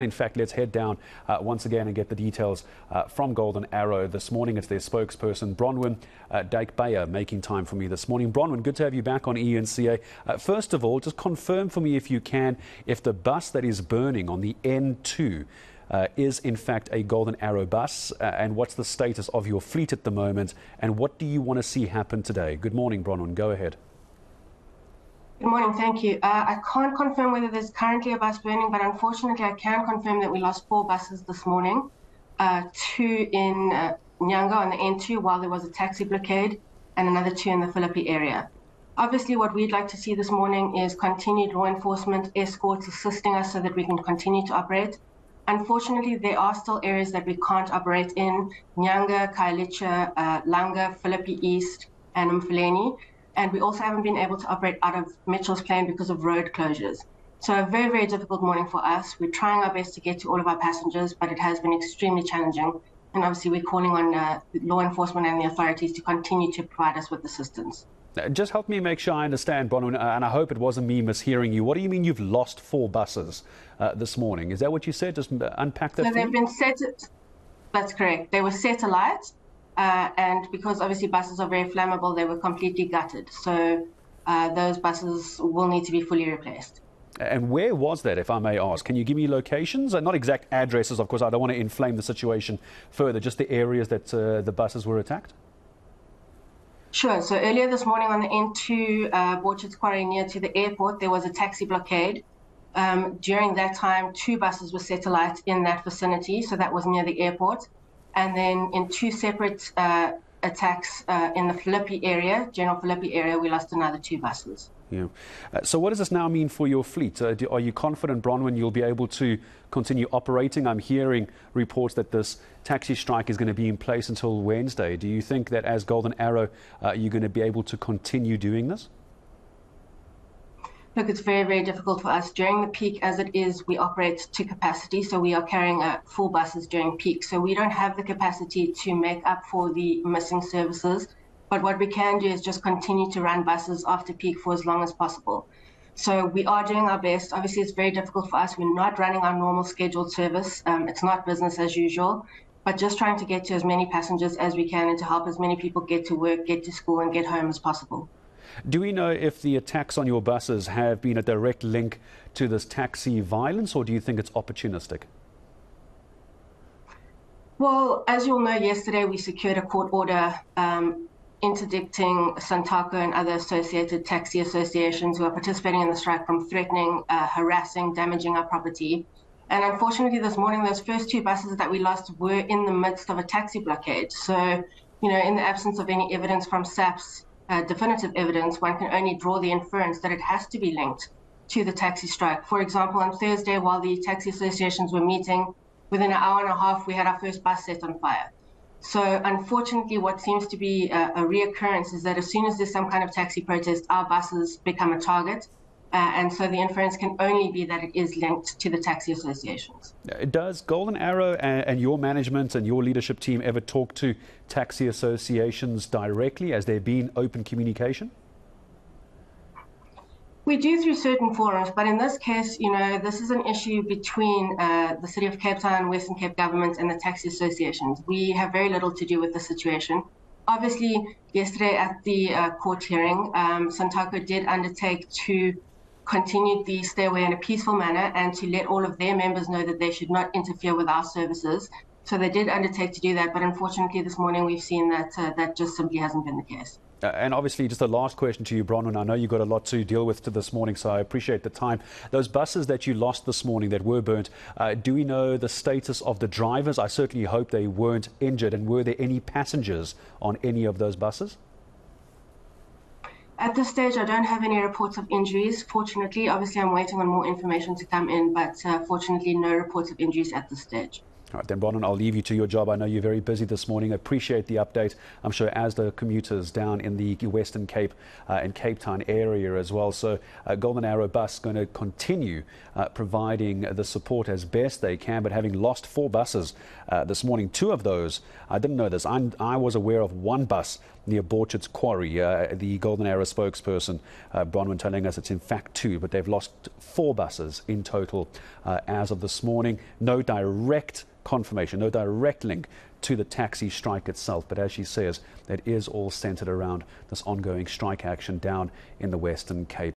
In fact, let's head down once again and get the details from Golden Arrow. This morning, it's their spokesperson, Bronwen Dyke-Beyer, making time for me this morning. Bronwen, good to have you back on eNCA. First of all, just confirm for me, if you can, if the bus that is burning on the N2 is in fact a Golden Arrow bus, and what's the status of your fleet at the moment, and what do you want to see happen today? Good morning, Bronwen. Go ahead. Good morning, thank you. I can't confirm whether there's currently a bus burning, but unfortunately I can confirm that we lost 4 buses this morning, 2 in eNCA on the N2 while there was a taxi blockade, and another 2 in the Philippi area. Obviously what we'd like to see this morning is continued law enforcement escorts assisting us so that we can continue to operate. Unfortunately, there are still areas that we can't operate in: eNCA, Khayelitsha, Langa, Philippi East, and Mfuleni. And we also haven't been able to operate out of Mitchell's Plain because of road closures. So a very, very difficult morning for us. We're trying our best to get to all of our passengers, but it has been extremely challenging. And obviously we're calling on law enforcement and the authorities to continue to provide us with assistance. Just help me make sure I understand, Bronwen, and I hope it wasn't me mishearing you. What do you mean you've lost 4 buses this morning? Is that what you said? Just unpack that. So they've been set. That's correct. They were set alight. And because obviously buses are very flammable, they were completely gutted. So those buses will need to be fully replaced. And where was that, if I may ask? Can you give me locations? Not exact addresses, of course. I don't want to inflame the situation further. Just the areas that the buses were attacked? Sure. So earlier this morning on the N2 Borchards Quarry near to the airport, there was a taxi blockade. During that time, 2 buses were set alight in that vicinity. So that was near the airport. And then in 2 separate attacks in the Philippi area, general Philippi area, we lost another 2 buses. Yeah. So what does this now mean for your fleet? Are you confident, Bronwen, you'll be able to continue operating? I'm hearing reports that this taxi strike is going to be in place until Wednesday. Do you think that as Golden Arrow, you're going to be able to continue doing this? Look, it's very, very difficult for us. During the peak, as it is, we operate to capacity, so we are carrying 4 buses during peak. So we don't have the capacity to make up for the missing services. But what we can do is just continue to run buses after peak for as long as possible. So we are doing our best. Obviously, it's very difficult for us. We're not running our normal scheduled service. It's not business as usual, but just trying to get to as many passengers as we can and to help as many people get to work, get to school, and get home as possible. Do we know if the attacks on your buses have been a direct link to this taxi violence, or do you think it's opportunistic? Well, as you'll know, yesterday we secured a court order interdicting Santaco and other associated taxi associations who are participating in the strike from threatening, harassing, damaging our property. And unfortunately, this morning, those first 2 buses that we lost were in the midst of a taxi blockade. So, you know, in the absence of any evidence from SAPS, definitive evidence, one can only draw the inference that it has to be linked to the taxi strike. For example, on Thursday, while the taxi associations were meeting, within an hour and a half, we had our first bus set on fire. So unfortunately, what seems to be a reoccurrence is that as soon as there's some kind of taxi protest, our buses become a target. And so the inference can only be that it is linked to the taxi associations. Does Golden Arrow and your management and your leadership team ever talk to taxi associations directly? Has there been open communication? We do through certain forums, but in this case, you know, this is an issue between the City of Cape Town, Western Cape government and the taxi associations. We have very little to do with the situation. Obviously, yesterday at the court hearing, Santaco did undertake to continue the stay away in a peaceful manner and to let all of their members know that they should not interfere with our services. So they did undertake to do that, but unfortunately this morning we've seen that that just simply hasn't been the case. And obviously, just a last question to you, Bronwen. I know you've got a lot to deal with this morning, so I appreciate the time. Those buses that you lost this morning that were burnt, do we know the status of the drivers? I certainly hope they weren't injured. And were there any passengers on any of those buses? At this stage, I don't have any reports of injuries, fortunately. Obviously, I'm waiting on more information to come in, but fortunately, no reports of injuries at this stage. All right, then, Bronwen, I'll leave you to your job. I know you're very busy this morning. I appreciate the update. I'm sure as the commuters down in the Western Cape and Cape Town area as well. So Golden Arrow Bus going to continue providing the support as best they can, but having lost 4 buses this morning, 2 of those, I didn't know this. I was aware of 1 bus near Borchards Quarry. The Golden Arrow spokesperson, Bronwen, telling us it's in fact 2, but they've lost 4 buses in total as of this morning. No direct confirmation, no direct link to the taxi strike itself, but as she says, it is all centred around this ongoing strike action down in the Western Cape.